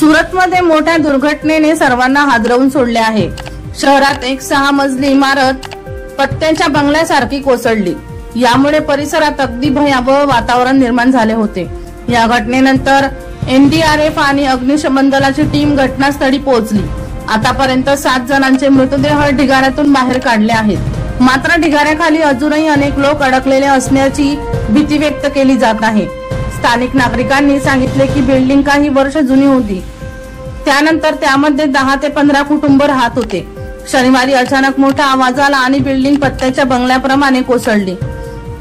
सुरतमध्ये मोठ्या दुर्घटनेने सर्वांना हादरवून सोडले आहे। शहरात एक 6 मजली इमारत पत्त्याच्या बंगल्यासारखी कोसळली। यामुळे परिसरात अगदी भयावह वातावरण निर्माण झाले होते। या घटनेनंतर एनडीआरएफ आणि अग्निशमन दलाची टीम घटनास्थळी पोहोचली। आतापर्यंत 7 जणांचे मृतदेह ढिगाऱ्यातून बाहेर काढले आहेत। मात्र ढिगाऱ्याखाली अजूनही अनेक लोक अडकलेले असण्याची भीती व्यक्त केली जात आहे। स्थानिक नागरिकांनी सांगितले की बिल्डिंग काही वर्ष जुनी होती, त्यानंतर त्यामध्ये 10 ते 15 कुटुंब राहत होते। शनिवारी अचानक मोठा आवाज आला आणि बिल्डिंग पत्त्याच्या बंगल्याप्रमाणे कोसळली।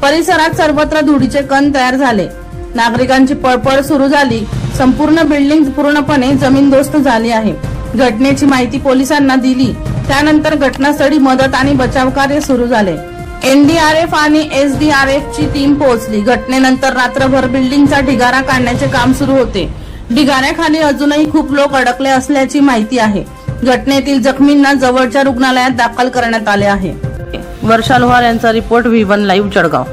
परिसरात सर्वत्र धुळीचे कण तयार झाले। नागरिकांची पळपळ सुरू झाली। संपूर्ण बिल्डिंग पूर्णपणे जमीनदोस्त झाली आहे। घटनेची माहिती पोलिसांना दिली, त्यानंतर घटनास्थळी मदत आणि बचाव कार्य सुरू झाले। एनडीआरएफ आणि एसडीआरएफ ची टीम पोहोचली। घटनेनंतर रात्रभर बिल्डिंगचा ढिगारा काढण्याचे काम सुरू होते। ढिगाऱ्याखाली अजूनही खूप लोक अडकले असल्याची माहिती आहे। घटनेतील जखमींना जवळच्या रुग्णालयात दाखल करण्यात आले आहे। वर्षा लोहार यांचा रिपोर्ट V1 लाईव्ह जळगाव।